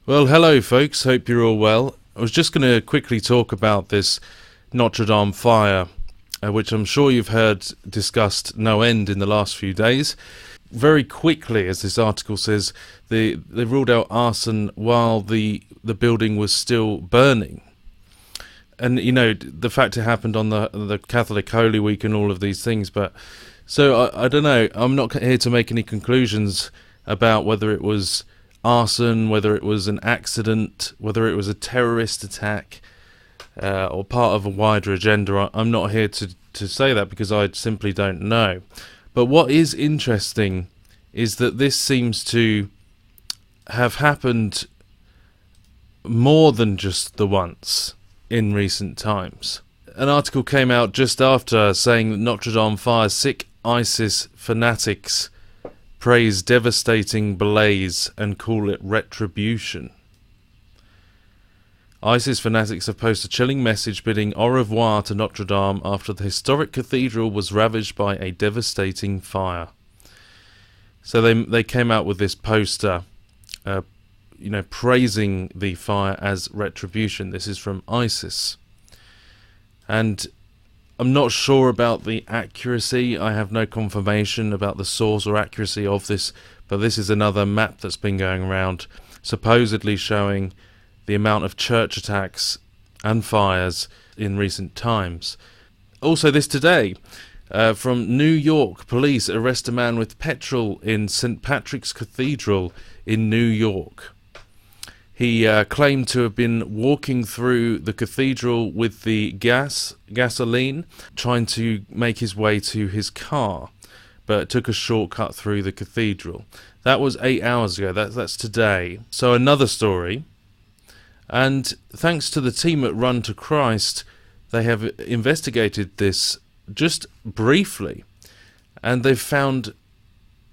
Well, hello folks, hope you're all well. I was just going to quickly talk about this Notre Dame fire, which I'm sure you've heard discussed no end in the last few days. Very quickly, as this article says, they ruled out arson while the building was still burning. And, you know, the fact it happened on the Catholic Holy Week and all of these things, but... So, I don't know, I'm not here to make any conclusions about whether it was arson, whether it was an accident, whether it was a terrorist attack, or part of a wider agenda. I'm not here to say that because I simply don't know. But what is interesting is that this seems to have happened more than just the once in recent times. An article came out just after saying that Notre Dame fire sick ISIS fanatics praise devastating blaze and call it retribution. ISIS fanatics have posted a chilling message bidding au revoir to Notre Dame after the historic cathedral was ravaged by a devastating fire. So they came out with this poster, praising the fire as retribution. This is from ISIS. And I'm not sure about the accuracy. I have no confirmation about the source or accuracy of this, but this is another map that's been going around, supposedly showing the amount of church attacks and fires in recent times. Also this today, from New York, police arrest a man with petrol in St. Patrick's Cathedral in New York. He claimed to have been walking through the cathedral with the gasoline, trying to make his way to his car, but took a shortcut through the cathedral. That was 8 hours ago. That's today. So another story. And thanks to the team at Run to Christ, they have investigated this just briefly, and they've found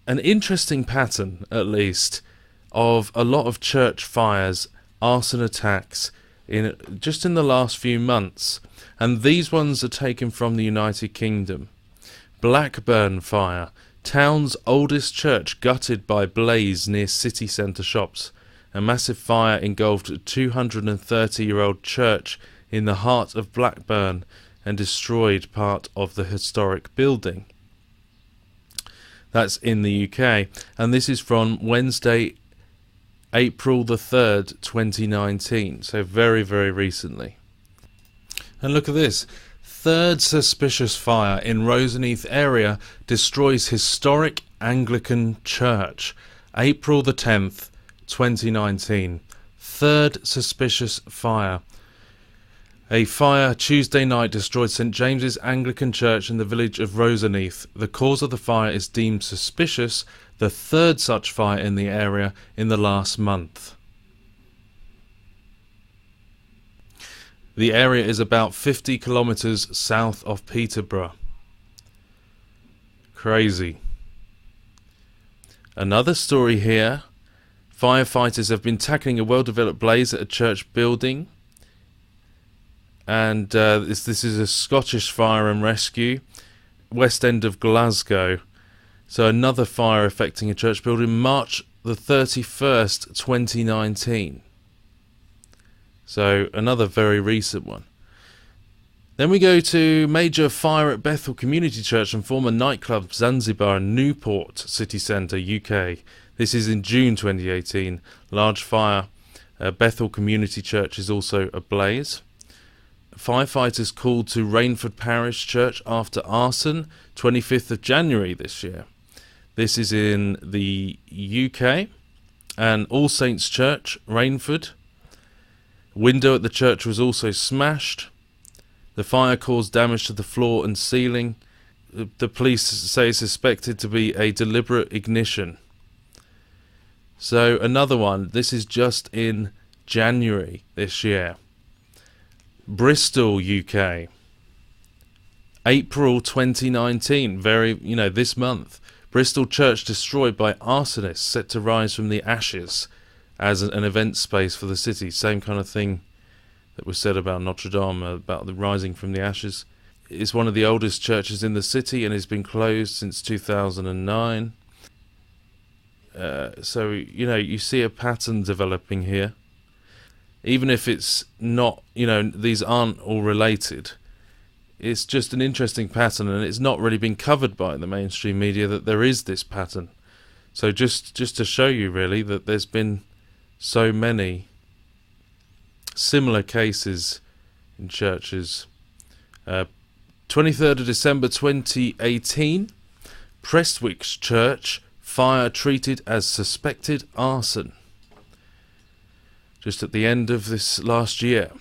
an interesting pattern, at least, of a lot of church fires, arson attacks just in the last few months, and these ones are taken from the United Kingdom. Blackburn fire, town's oldest church gutted by blaze near city centre shops. A massive fire engulfed a 230-year-old church in the heart of Blackburn and destroyed part of the historic building. That's in the UK, and this is from Wednesday, April the 3rd, 2019, so very, very recently. And look at this. Third suspicious fire in Roseneath area destroys historic Anglican church. April the 10th, 2019. Third suspicious fire. A fire Tuesday night destroyed St James's Anglican Church in the village of Roseneath. The cause of the fire is deemed suspicious, the third such fire in the area in the last month. The area is about 50 kilometres south of Peterborough. Crazy. Another story here. Firefighters have been tackling a well-developed blaze at a church building. And this is a Scottish fire and rescue, west end of Glasgow. So another fire affecting a church building, March the 31st, 2019. So another very recent one. Then we go to major fire at Bethel Community Church and former nightclub Zanzibar in Newport City Centre, UK. This is in June 2018. Large fire. Bethel Community Church is also ablaze. Firefighters called to Rainford Parish Church after arson, 25th of January this year. This is in the UK. And All Saints Church, Rainford. Window at the church was also smashed. The fire caused damage to the floor and ceiling. The police say suspected to be a deliberate ignition. So another one. This is just in January this year. Bristol, UK. April 2019, this month. Bristol church destroyed by arsonists set to rise from the ashes as an event space for the city. Same kind of thing that was said about Notre Dame, about the rising from the ashes. It's one of the oldest churches in the city and has been closed since 2009. So, you see a pattern developing here. even if it's not, these aren't all related. It's just an interesting pattern, and it's not really been covered by the mainstream media that there is this pattern. So just to show you really that there's been so many similar cases in churches. 23rd of December 2018, Prestwick Church, fire treated as suspected arson. Just at the end of this last year,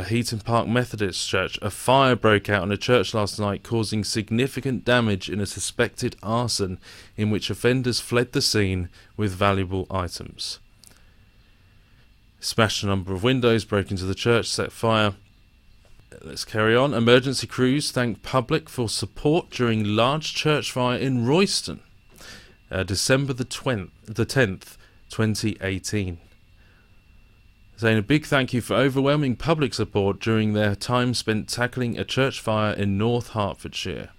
Heaton Park Methodist Church, a fire broke out in a church last night, causing significant damage in a suspected arson in which offenders fled the scene with valuable items. Smashed a number of windows, broke into the church, set fire. Let's carry on. Emergency crews thank public for support during large church fire in Royston, December the 10th, 2018. Saying a big thank you for overwhelming public support during their time spent tackling a church fire in North Hertfordshire.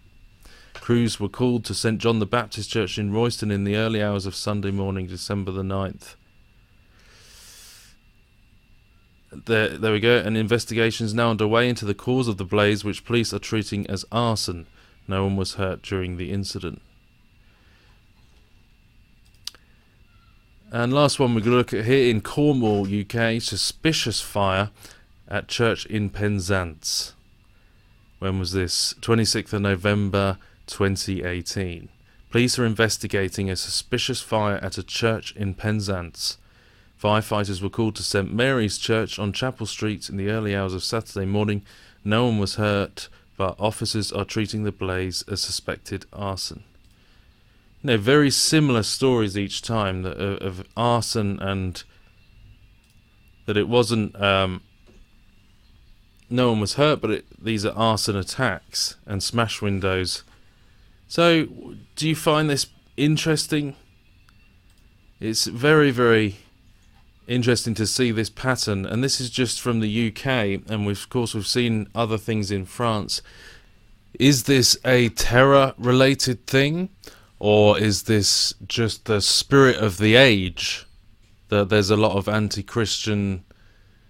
Crews were called to St John the Baptist Church in Royston in the early hours of Sunday morning, December the 9th. There we go. An investigation is now underway into the cause of the blaze, which police are treating as arson. No one was hurt during the incident. And last one we're going to look at here in Cornwall, UK, suspicious fire at church in Penzance. When was this? 26th of November 2018. Police are investigating a suspicious fire at a church in Penzance. Firefighters were called to St Mary's Church on Chapel Street in the early hours of Saturday morning. No one was hurt, but officers are treating the blaze as suspected arson. Very similar stories each time of arson, and that it wasn't, no one was hurt, but these are arson attacks and smash windows. So, do you find this interesting? It's very, very interesting to see this pattern, and this is just from the UK, and of course we've seen other things in France. Is this a terror-related thing? Or is this just the spirit of the age? That there's a lot of anti-Christian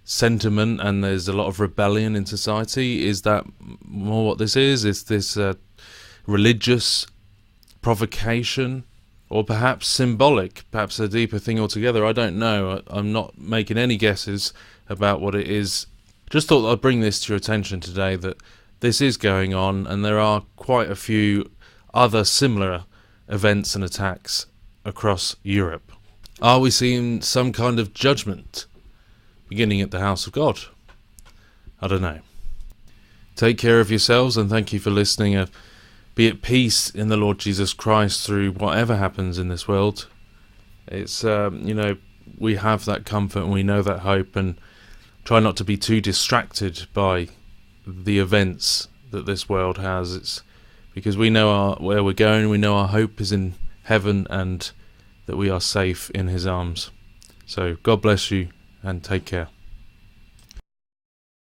sentiment and there's a lot of rebellion in society? Is that more what this is? Is this religious provocation? Or perhaps symbolic? Perhaps a deeper thing altogether? I don't know. I'm not making any guesses about what it is. Just thought I'd bring this to your attention today, that this is going on, and there are quite a few other similar events and attacks across Europe. Are we seeing some kind of judgment beginning at the house of God? I don't know. Take care of yourselves, and thank you for listening. Be at peace in the Lord Jesus Christ through whatever happens in this world. It's we have that comfort and we know that hope, and try not to be too distracted by the events that this world has. It's because we know where we're going, we know our hope is in heaven, and that we are safe in his arms. So God bless you, and take care.